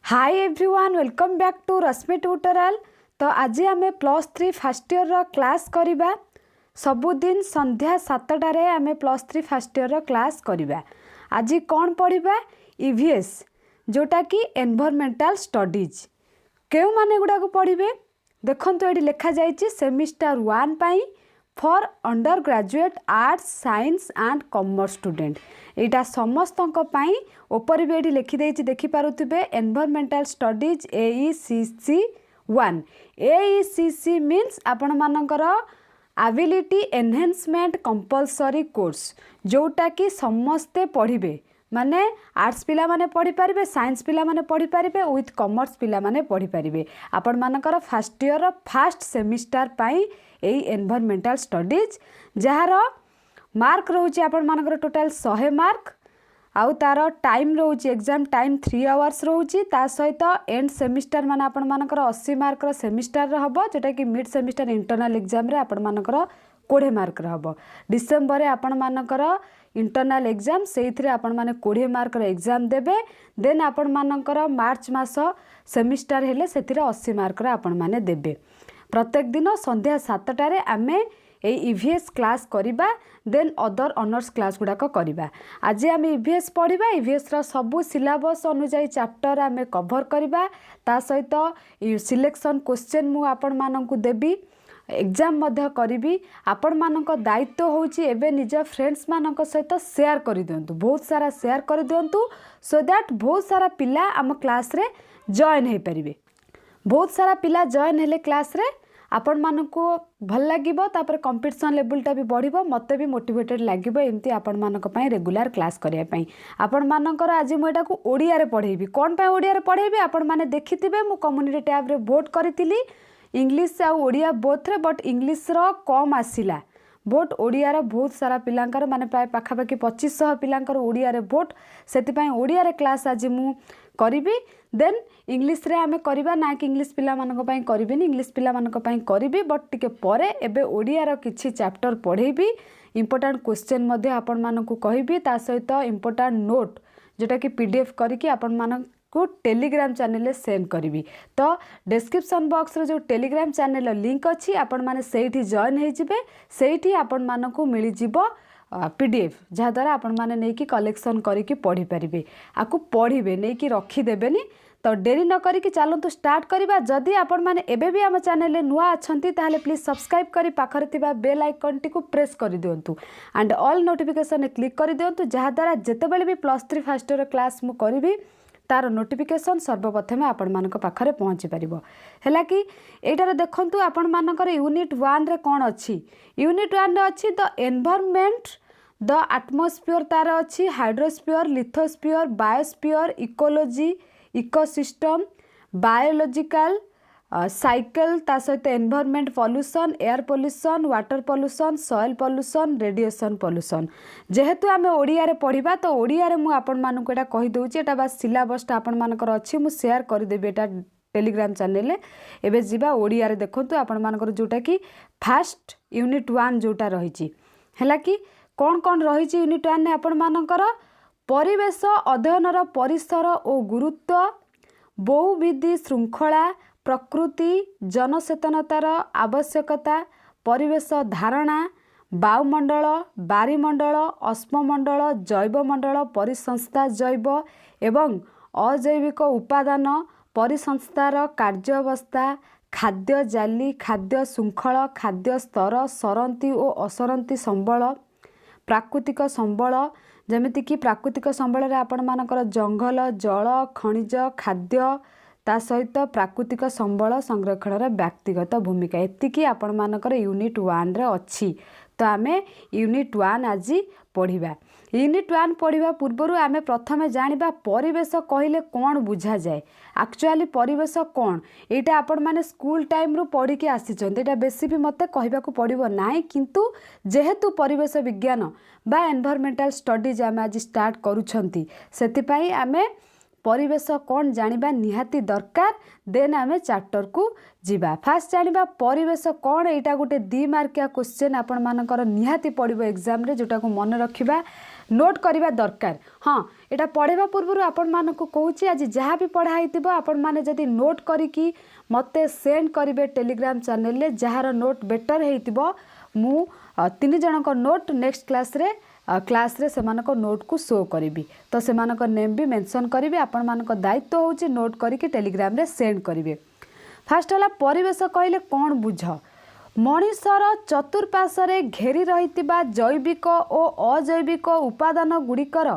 Hi everyone welcome back to Rashmi tutorial. तो आज आम +3 फर्स्ट ईयर क्लास करवा सबुदिन संध्या 7टारे आम +3 फर्स्ट ईयर क्लास करवा। आज कौन पढ़ा ईवीएस जोटा कि एनवायरमेंटल स्टडीज क्यों माने गुड़ाक पढ़े देखो ये लिखा जाइए सेमिस्टर 1 पाई for undergraduate arts science and commerce student यहाँ समस्त ऊपर भी ये लिखिदे देखिपे environmental studies AECC 1 AECC means आपण मानकर एबिलिटी एनहेंसमेंट कंपलसरी कोर्स जोटा कि समस्ते पढ़े माने आर्ट्स पिला माने पढ़ी पारिबे साइंस पिला माने पढ़ी पारिबे विथ कॉमर्स पिला माने पढ़ी पारिबे। आपण मानकर फर्स्ट ईयर फर्स्ट सेमिस्टर पाई एई एनवायरमेंटल स्टडीज जार मार्क रोचे आपण मानकर टोटल 100 मार्क आउ तार टाइम रोचे एग्जाम टाइम 3 आवर्स रोचे ता सहित एंड सेमिस्टर माने आपण मानकर 80 मार्क रो सेमिस्टर हबो जोटा कि मिड सेमिस्टर इंटरनल एग्जाम रे आपण मानकर 20 मार्क हबो। डिसेम्बर रे आपण मानकर इंटरनल एग्जाम से आपण माने 20 मार्क रो एग्जाम देबे देन आपण मानकर मार्च मास सेमिस्टर हेले सेथिरे 80 मार्क रो आपण माने देबे। प्रत्येक दिन संध्या 7टारे आमे ईवीएस क्लास करिबा देन अदर ऑनर्स क्लास गुड़ाक करिबा। आज आम ईवीएस पढ़ा ईवीएस सबू सिलेबस अनुसार चैप्टर आम कवर करिबा ता सहित सिलेक्शन क्वेश्चन मु आपण मानकु देबी एग्जाम मध्य करी आपण मानक दायित्व होची एबे निज फ्रेंड्स मानक सहित शेयर कर दियंतु बहुत सारा शेयर कर दियंतु सो दैट बहुत सारा पिला आम क्लास रे जॉइन हो पारिबे। बहुत सारा पिला जॉइन हेले क्लास रे आपण मानक भल लागिबो तापर कंपटीशन लेवलटा भी बढ़िबो मते भी मोटिवेटेड लागिबो एमती आपण मानक पई रेगुलर क्लास करिया पई। आपण मानकर आज मु एटा को ओडिया रे पढेबी कोन पई ओडिया रे पढेबी आपण माने देखिथिबे मु कम्युनिटी टैब रे वोट करथिली इंग्लिश आ ओडिया बोथ रे बट इंग्लिश रो कम आसिला वोट ओडिया रो बहुत सारा पिलांकर माने प्राय पाखापाखि 2500 पिलांकर ओडिया रे वोट सेति पई ओडिया रे क्लास आज मु करिबी देन इंग्लिश रे आमे करिबा ना कि इंग्लिश पिला मानक पई करिबिनी इंग्लिश पिला मानक पई करिबी बट टिके परे एबे ओडिया रो किछि चैप्टर पढेबी इंपोर्टेंट क्वेश्चन मध्ये आपण मानकु कहिबी ता सहित इंपोर्टेंट नोट जेटा कि PDF करिकि आपण मानक को टेलीग्राम चैनल सेंड करी। तो डिस्क्रिप्शन बॉक्स रे जो टेलीग्राम चैनल लिंक अच्छी आपण माने सेठी जॉइन हो जिबे सेठी आपण मानकु मिली जिवो PDF जहाँ द्वारा आपण माने नै कि कलेक्शन करिकि पढ़ी पारिबे आकु पढ़िबे नै कि रखी देबेनी। तो डेरी न करिकि चलंतु स्टार्ट करिबा। जदि आपण माने एबे भी हम चैनल नुआ अछंती ताहले प्लीज सब्सक्राइब करी पाखरे थिबा बेल आइकन टी को प्रेस करि दियंतु एंड ऑल नोटिफिकेशन क्लिक करि दियंतु जहाँ द्वारा जेतेबेले भी +3 फर्स्ट ईयर क्लास मु करिबी तार नोटिफिकेशन सर्वप्रथमे आपण मानक पाखरे पहुँची पारिबो। हैला कि एटारे देखंतु आपण मानकर यूनिट 1 रे कोन अछि यूनिट 1 रे अछि द एनवायरनमेंट द एटमॉस्फेयर तार अछि hydrosphere lithosphere biosphere ecology ecosystem biological cycle ता सहित environment pollution air pollution water pollution soil pollution radiation pollution जेहेतु आमे ओडिया रे पढ़िबा तो ओडिया रे मु आपण मानक एटा कहि दउची एटा बा सिलेबसटा आपण मानकर अछि मु शेयर कर देबे एटा टेलीग्राम चैनल एबे जिबा ओडिया रे देखंतु आपण मानकर जोटा कि फर्स्ट यूनिट 1 जोटा रहिची हैला कि कोन कोन रहिची यूनिट 1 ने आपण मानकर परिवेश अध्ययनर परिसर और गुरुत्व बहुविधि श्रृंखला प्रकृति जनचेतनतार आवश्यकता परिवेश धारणा वायुमंडल बारिमंडल अश्ममंडल जैवमंडल परिसंस्था जैव एवं अजैविक उपादान परिसंस्थार कार्यावस्था खाद्य जाली खाद्य शृंखल खाद्य स्तर सरंती और असरंती संबल प्राकृतिक संबल जमिति कि प्राकृतिक संबल रे आपण मानकर जंगल जल खनिज खाद्य ता सहित प्राकृतिक संबल संरक्षण रे व्यक्तिगत भूमिका एतिकी आपण मानकर यूनिट 1 रे अछि। तो आमे यूनिट 1 आज पढ़िबा। यूनिट 1 पढ़िबा पूर्वरु आमे प्रथमे जानिबा परिवेश कहिले कोन बुझा जाए एक्चुअली परिवेश कोन एटा आपण माने स्कूल टाइम रु पढ़ी के आसीचंत एटा बेसी भी मते कहबाकू पड़िबो नाही किंतु जेहेतु परिवेश विज्ञान बा एनवायरमेंटल स्टडीज आमे आज स्टार्ट करूछंती सेति पई आमे परिवेश कौन जानिबा निहाती दरकार देन आमे चैप्टर को जीवा। फास्ट जानिबा परिवेश कौन एटा गोटे 2 मार्किया क्वेश्चन आपण मानकर निहाती पड़िबो एग्जाम रे जोटा को मन रखिबा नोट करवा दरकार। हाँ, यहाँ पढ़ावा पूर्व आपण मानक कहूँ आज जहाँ भी पढ़ाई आपण मैंने जदि नोट करिकी मते सेंड करेंगे टेलीग्राम चैनल रे जार नोट बेटर हो मु 3 जनक नोट नेक्स्ट क्लास रे सेमानक नोट को शो करी तो सेमानक नेम भी मेंशन करी आपण मानक दायित्व होची नोट करिकी टेलीग्राम रे सेंड करेंगे। फास्ट है परिवेश कहले कौन बुझ मनीषर चतुर्पार्श्वे घेरी रहितिबा जैविक और अजैविक उपादान गुड़िकर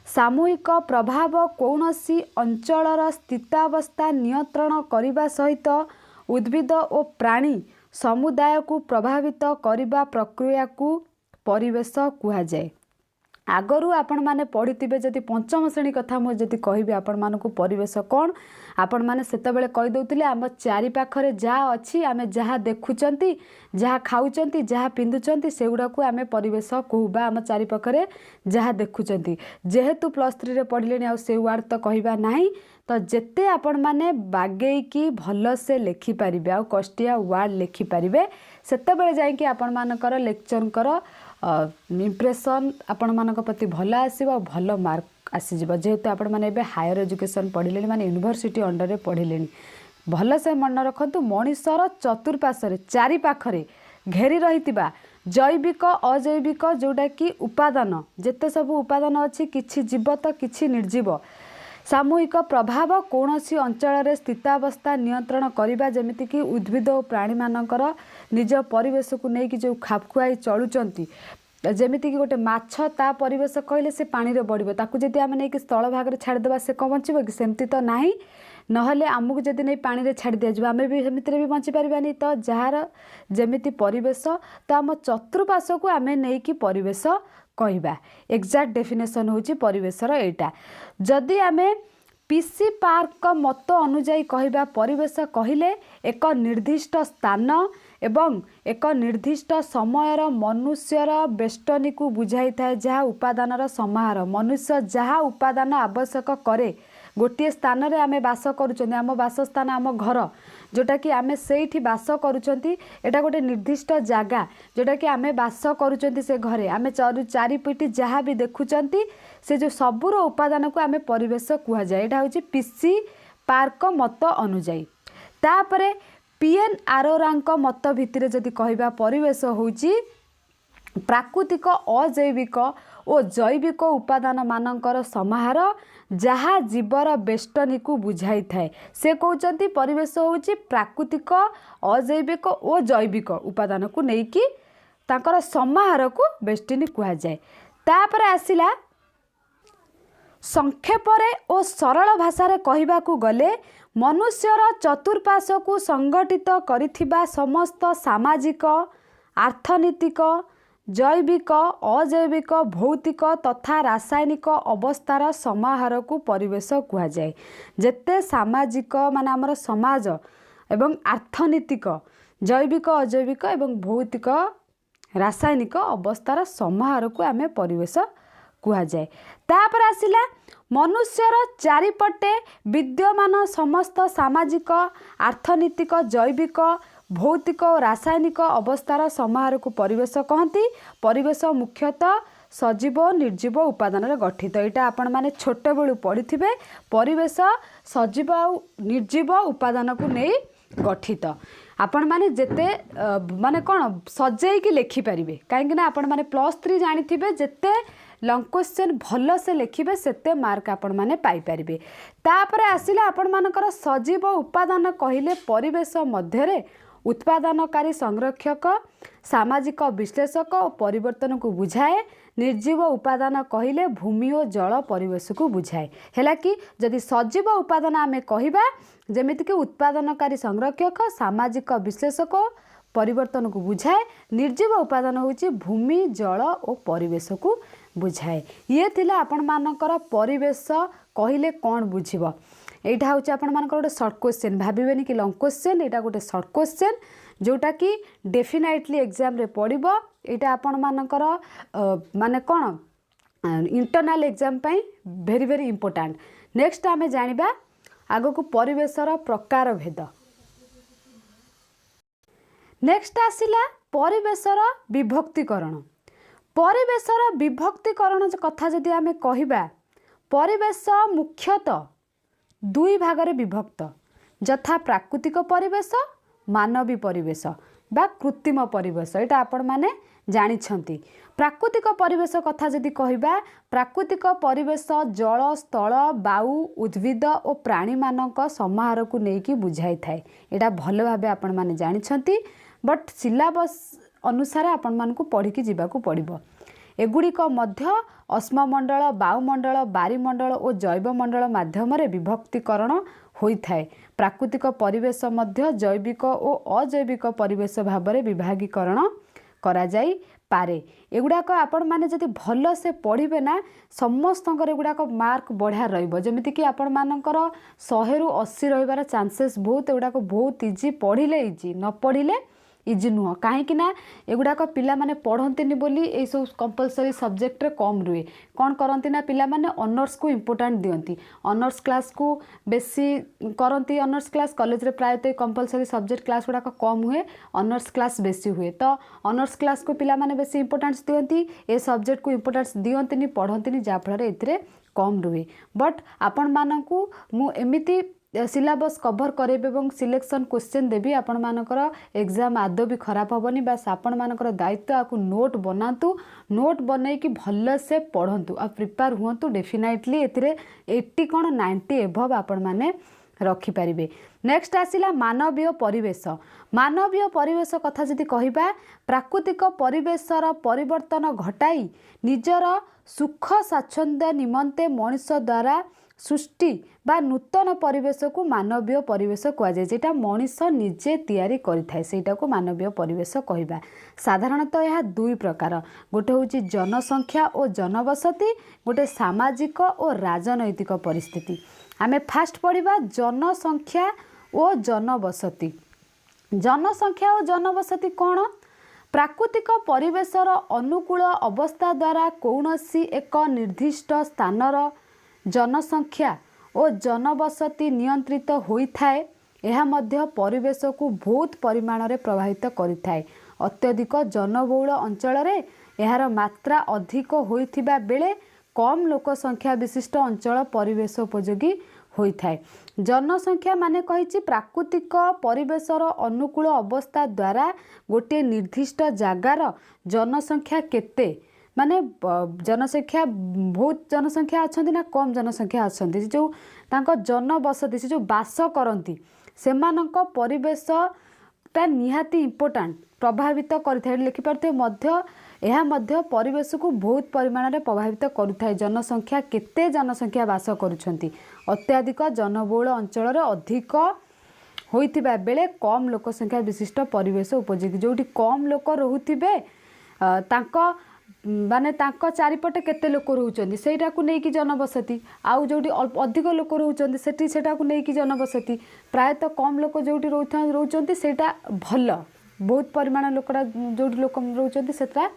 सामूहिक प्रभाव कौनसी अंचलर स्थितावस्था नियंत्रण करने सहित उद्भिद और प्राणी समुदाय को प्रभावित करने प्रक्रिया को परिवेश कहुए। आगरू आपण माने पढ़ी जदि पंचम श्रेणी कथा मुझे कहबी आपण मानक परिवेश कौन आपण माने सेतबेले कहि दउतिले आम चारि पाखरे जहाँ अच्छी आम जहाँ देखुचंती जहाँ खाउचंती जहाँ पिंधुचंती सेगुड़ा को आम परिवेश कहूबा आम चारि पाखरे जहाँ देखुचंती। जेहेतु +3 रे पढ़िलेनी आ से वार्ड तो कहबा नाही तो जेते आपण माने बागेकी भल से लिखि पारिबे आ कष्टिया वार्ड लिखि पारिबे सेतबेले जाईकी आपण मानकर लेक्चर इम्प्रेशन आपण मानक प्रति भल आसीबा भल मार्क आसीजिबा। जेहेतु आपण माने एबे हायर एजुकेशन पढ़िले माने यूनिवर्सिटी अंडर रे पढ़िले भल से मन रखतु मनीषर चतुर्पार्श्वे चारि पाखरे घेरी रहितिबा जैविक अजैविक जोटा कि उपादान जेते सब उपादान अच्छी किछि जीव तो किछि निर्जीव सामूहिक प्रभाव कौनसी अंचल स्थितावस्था नियंत्रण करने जमीती कि उद्भिद और प्राणी मानकर निज परिवेश को लेकिन जो खाप खुआई चलुचंती जमीती कि गोटे माछ ता परिवेश कहले से पानी रे बढ़िबो ताकू जदि आमे नहीं कि स्थल भाग रे छाड़ देबा से कम बचिबो कि सेमती तो नाही नहले आमको जदि नहीं पानी रे छाड़ दिया आमे भी सेमिति रे भी बंची परिबानी। तो जार जमीती परिवेश तो आम चतुर्पार्श्व को आमे नहीं कि परिवेश कहबा एक्जाक्ट डेफिनेशन होची परिवेशर एटा। जदि आमे पीसी पार्क मत अनुजाई कहबा परिवेश कहले एक निर्दिष्ट स्थान एवं एक निर्दिष्ट समयर मनुष्यर बेष्टनी को बुझाई थाए जहाँ उपादानर समाहार मनुष्य जहाँ उपादान आवश्यक करे गोटे स्थान रे आमे बास करूछन्ती आम बासस्थान आम घर जोटा कि आमे सेठी बास करूछन्ती एटा गोटे निर्दिष्ट जगह जोटा कि आमे बास करूछन्ती से घरे आमे चारिपिटी जहाँ भी देखुछन्ती से जो सबुर उपादान को आमे परिवेश कुहा जाए। एटा होची पीसी पार्क मत अनुजाई। तापरे पीएन आरोरांक मत भितर जदि कहबा परिवेश होची प्राकृतिक अजैविक और जैविक उपादान मानकर समाहार जहाँ जीवर बेष्टनी को बुझाई थाए से कहते परिवेश होची प्राकृतिक अजैविक और जैविक उपादान को लेकिन तांकर समाहार को बेष्टनी कहा जाए। तापर आसिला संक्षेपरे और सरल भाषा कहबा को गले मनुष्यर चतुर्पार्श्व को संगठित करिथिबा समस्त सामाजिक आर्थनीतिक जैविक अजैविक भौतिक तथा रासायनिक अवस्थार समाहार को परिवेश कहा जाए। जेते सामाजिक माने आमर समाज एवं आर्थनीतिक जैविक अजैविक एवं भौतिक रासायनिक अवस्थार समाहार को आमे परिवेश कहा जाए। तापर आसिला मनुष्यर चारिपटे विद्यमान समस्त सामाजिक आर्थनीतिक जैविक भौतिक और रासायनिक अवस्थार समाहार को परिवेश कहती। परिवेश मुख्यतः सजीव और निर्जीव उपादान गठित यहाँ आपण मैंने छोट बेलू पढ़ी थे परिवेश सजीव और निर्जीव उपादान को नहीं गठित आपण माने जेते माने कौन सजेकी लेखिपारे कहीं आपण माने +3 जानी थे जेते लॉन्ग क्वेश्चन भल से लिखिबे सेते मार्क आपण माने पाई परिबे। तापरे आसिला आपण मानकर सजीव उपादान कहिले परिवेश मध्यरे उत्पादनकारी संरक्षक सामाजिक विश्लेषक और परिवर्तन को बुझाए। निर्जीव उपादान कहिले भूमि और जल परिवेश को बुझाए। हैला कि जदि सजीव उपादान आमे कहिबा जेमिति कि उत्पादनकारी संरक्षक सामाजिक विश्लेषक परिवर्तन को बुझाए। निर्जीव उपादान होची भूमि जल और परिवेश को बुझाए। ये थिला आपण मानकर परिवेश कहिले कौन बुझिबो एटा होची आपण मानकर गोटे शॉर्ट क्वेश्चन भाबिबेनी कि लॉन्ग क्वेश्चन एटा गोटे शॉर्ट क्वेश्चन जोटा कि डेफिनेटली एग्जाम रे पड़िबो। एटा आपण मानकर माने कोन इंटरनल एग्जाम पई वेरी वेरी इंपोर्टेंट। नेक्स्ट आमे जानिबा आगो को परिवेशर प्रकार भेद। नेक्स्ट आसिला परिवेशर विभक्तिकरण। परिवेशर विभक्तिकरण कथा जदि आमे कहिबा परिवेश मुख्यतः दुई भागरे विभक्त यथा प्राकृतिक परिवेश मानवी परिवेश बा कृत्रिम परिवेश एटा आपण माने जानिछंती। प्राकृतिक परिवेश कथा जदि कहिबा प्राकृतिक परिवेश जल स्थल वायु उद्भिद और प्राणी मानक समाहार को नेकी बुझाई थाए एटा भल भाबे आपण माने जानिछंती बट सिलेबस अनुसार आपण मान को पढ़ी की जीवा को पड़िबो। एगुड़िक मध्य अश्ममंडल वायुमंडल बारीमंडल और जैवमंडल माध्यम विभक्तिकरण होता है। प्राकृतिक परिवेश मध्य जैविक और अजैविक परिवेश भाव में विभागीकरण करा जाई पारे। एगुड़ाक आपण माने जदि भल से पढ़े ना समस्त एगुड़ाक मार्क बढ़िया रहिबो जेमिति कि आपण मानकर 100 रु 80 रहिबार चांसेस बहुत एगुड़ाक बहुत इजी पढ़िले इजी न पढ़िले इजी नुह कहीं एगुड़ाक पिला माने पढ़ंतिनी बोली ए सब कंपलसरी सब्जेक्ट रे कम रुए कौन करती ना पिला माने ऑनर्स को इम्पोर्टेंट दियंती ऑनर्स क्लास को बेसी करती ऑनर्स क्लास कॉलेज रे प्रायतः कंपलसरी सब्जेक्ट क्लास गुड़ाक कम हुए ऑनर्स क्लास बेसी हुए तो ऑनर्स क्लास को पिला माने बेसी इम्पोर्टेंस दियंती ए सब्जेक्ट को इम्पोर्टेंस दियंतिनी पढ़ंतिनी जाफल एथिरे कम रुए बट आपण मानकू मु एमिति सिलेबस कभर करेबे एवं सिलेक्शन क्वेश्चन देवी आपण मानकर एग्जाम आदौ भी खराब हेनी बास आपण मानकर दायित्व आपको नोट बनातु नोट बनई कि भल से पढ़ंतु आ प्रिपेयर हुंतु डेफिनेटली एथिरे 80 कौन 90 एभव आपण माने रखिपारे। नेक्स्ट आसिला मानवीय परिवेश। मानवीय परिवेश कथा जदि कहिबा प्राकृतिक परिवेशर परिवर्तन घटाई निजर सुख स्वाच्छंद्य निमंते मनुष्य द्वारा सृष्टि बा नूतन परिवेश को मानवीय परिवेश कहुए जेटा मनीष निजे तैयारी करिथाय सेटा को मानवीय परिवेश कहबा। साधारणतः यह दुई प्रकार गोटे हूँ जनसंख्या और जनबसति गोटे सामाजिक और राजनैतिक परिस्थिति। आमे फास्ट पढ़िबा जनसंख्या और जनबसति। जनसंख्या और जनबसति कौन प्राकृतिक परिवेशर अनुकूल अवस्था द्वारा कौनसी एक निर्दिष्ट स्थानर जनसंख्या और जनबसति नियंत्रित होइथाए यह मध्य परिवेश को बहुत परिमाण रे प्रभावित करिथाए। अत्यधिक जनबहुल अंचल रे यार मात्रा अधिक होइथिबा बेले कम लोक संख्या विशिष्ट अंचल परिवेश उपयोगी होइथाए। जनसंख्या माने कहिछि प्राकृतिक परिवेशर अनुकूल अवस्था द्वारा गोटे निर्दिष्ट जगार जनसंख्या केते माने जनसंख्या बहुत जनसंख्या अच्छा ना कम जनसंख्या अच्छा जो तांको जनबसति से जो बास करती से परिवेशटा निहाती इम्पोर्टाट प्रभावित करें लिखिपारे यह परिवेश को बहुत परिमाण में प्रभावित करुଥାଏ। जनसंख्या केते जनसंख्या बास करुछंती अत्याधिक जनबहुल अंचल अधिक होइथिबा बेले कम लोक संख्या विशिष्ट परिवेश उपयोगी जोटी कम लोक रहुथिबे तांको माने तांको चारिपटे केते लोक रहउचंदी सेटा को नेकी जनबसति आउ जोटी अधिक लोक रहउचंदी सेटी सेटा को नेकी जनबसति प्रायतः कम लोक जोटी रहउचंदी सेटा भल बहुत परिमाण लोकड़ा जोटी लोक रहउचंदी सेटा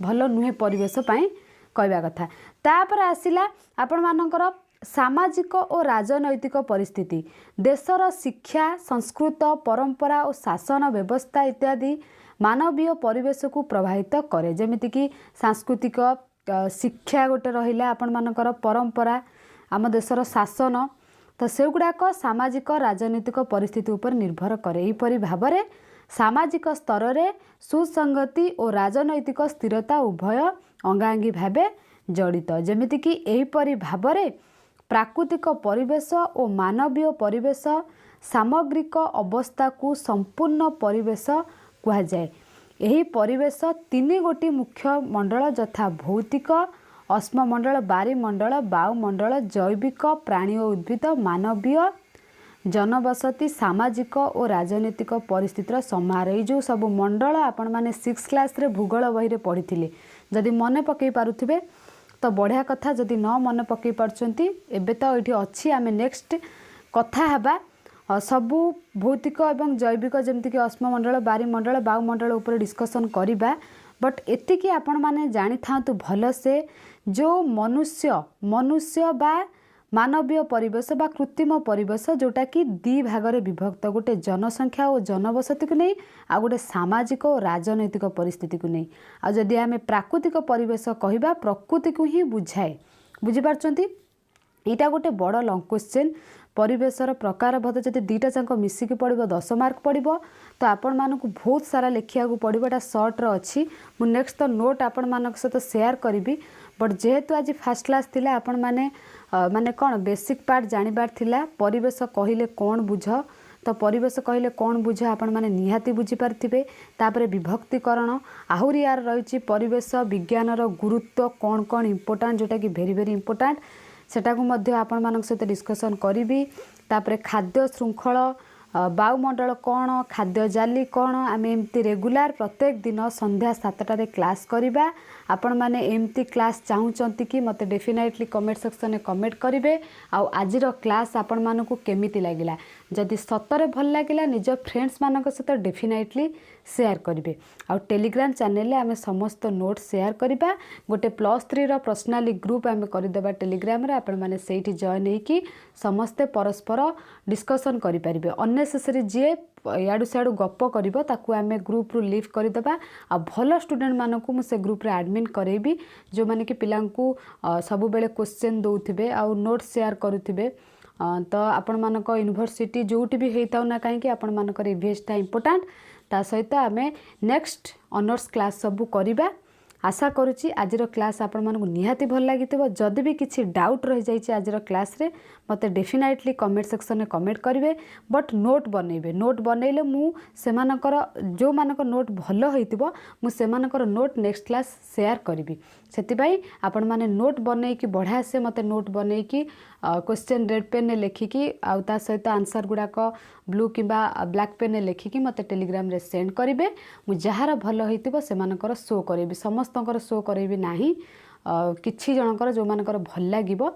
भल नुहे परिवेश पई कहबा कथा। तापर आसिला आपण मानकर सामाजिक और राजनैतिक परिस्थिति देशर शिक्षा संस्कृत परंपरा और शासन व्यवस्था इत्यादि मानवीय परिवेश को प्रभावित करे जेमिति कि सांस्कृतिक शिक्षा गोटे रहिला आपण मानकर परंपरा आम देशर शासन तो से गुड़ाक सामाजिक राजनैतिक परिस्थिति उपर निर्भर करे। एहीपरि भाव में सामाजिक स्तर रे सुसंगति और राजनैतिक स्थिरता उभय अंगांगी भावे जड़ित जेमिति कि एहीपरि भाव में प्राकृतिक परिवेश और मानवीय परिवेश सामग्रिक अवस्था को संपूर्ण परिवेश कहा जाए। यही परिवेश 3 गोटी मुख्य मंडल यथा भौतिक अश्ममंडल बारीमंडल वायुमंडल जैविक प्राणी और उद्भिद मानवीय जनबसति सामाजिक और राजनैतिक परिस्थितिर समाहार। जो सब मंडल आपण माने 6 क्लास रे भूगोल बही रे पढ़ी जदि मन पकई पारुथिबे तो बढ़िया कथा जदि न मन पकई पारछंती एबे तो एठी अछि आमे नेक्स्ट कथा हबा सबू भौतिक एवं जैविक जमती कि अश्ममंडल बारीमंडल वायुमंडल उपर डिस्कसन करिबा बट एतिकी आपण माने जानि थांतु भल से जो मनुष्य बा मानवीय परिवेश बा कृत्रिम परिवेश जोटा कि दी भाग विभक्त गोटे जनसंख्या और जनबसती को नहीं आ गोटे सामाजिक और राजनैतिक परिस्थिति को नहीं आ जदि आम प्राकृतिक परिवेश कहवा प्रकृति को ही बुझाए बुझीपार्टी यहाँ गोटे बड़ लंग क्वेश्चन परिवेशर प्रकार भद जब दुईटा जाक मिसिकी पड़ो 10 मार्क पड़ो तो आपण मानक बहुत सारा लिखा पड़ो एटा सर्ट्रे अच्छी मु नेक्स्ट तो नोट आपण मान सहित सेयार करी बट जेहेतु आज फास्ट क्लास थिला आपण माने माने कौन बेसिक पार्ट जानिबार थिला परिवेश कहले कौन बुझ तो परिवेश कहले कौन बुझ आपण माने निहाती बुझी पारथिबे तापरे विभक्तिकरण आहुरी यार रही परिवेश विज्ञानर गुरुत्व कौन कौन इम्पोर्टाट जोटा कि भेरी भेरी इम्पोर्टाट सेटा को मध्य आपण मानक सहित डिस्कसन करी तापरे खाद्य श्रृंखल वायुमंडल कौन खाद्य जाली कौन आम एमती रेगुलार प्रत्येक दिन संध्या 7टारे क्लास करवा आपण माने एमती क्लास चाहूँगी कि मते डेफिनेटली कमेंट सेक्शन में कमेंट करेंगे आजिर क्लास आपण मानक केमिति लागिला जदि सतरे भल लागिला निज फ्रेंड्स मानक सहित डेफिनेटली शेयर करेंगे आ टेलीग्राम चैनल आम समस्त नोट शेयर करवा गोटे +3 रो पर्सनाली ग्रुप आम करदेबा टेलीग्राम रे आपण माने सेठी जॉइन होइकी समस्ते परस्पर डिस्कशन करें अननेसेसरी जी याडू सियाडू गप करिबो ताकू आमे ग्रुप रु लीव करदेबा आ भल स्टूडेंट मानकू मु से ग्रुप रे एडमिन करेबी जो माने कि पिलांकू सबु बेले क्वेश्चन दउथिबे आ नोट शेयर करूथिबे तो आपण मानक यूनिवर्सिटी जोटी भी हेताउ ना कहीं आपण मानकर इवीएसटा इंपोर्टेंट ता सहित आमे नेक्स्ट ऑनर्स क्लास सबु करिबा आशा करुच्ची आजिर क्लास आपण मानकू निहाती भल लागिथिबो जदि भी किछि डाउट रहि जाइछि आजिर क्लास रे मते डेफिनेटली कमेंट सेक्शन में कमेंट करेंगे बट नोट बनइबे नोट बनइले मु सेमानकर जो मानक नोट भल होइतिबो मु सेमानकर नोट नेक्स्ट क्लास शेयर करिवि सेतिबाई आपण माने नोट बनइकी बढ़िया से मते नोट बनइकी क्वेश्चन रेड पेन ने लेखिकी आ ता सहित आंसर गुड़ाक ब्लू किंबा ब्लैक पेन ने लेखिकी मते टेलीग्राम रे सेंड करिवे मु जहार भल होइतिबो सेमानकर शो करेबी समस्तकर शो करेबी नाही किछि जनकर जो मानकर भल लागिबो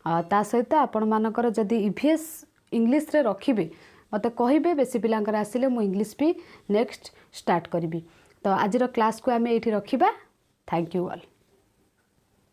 ता सहित आपण मानकर जदि ईवीएस इंग्लिश रे रखिबे मते कहिबे बेसी पिलांकर आसिले मु इंग्लिश भी नेक्स्ट स्टार्ट करिवि तो आजिर क्लास को आमे एठी रखिबा थैंक यू ऑल।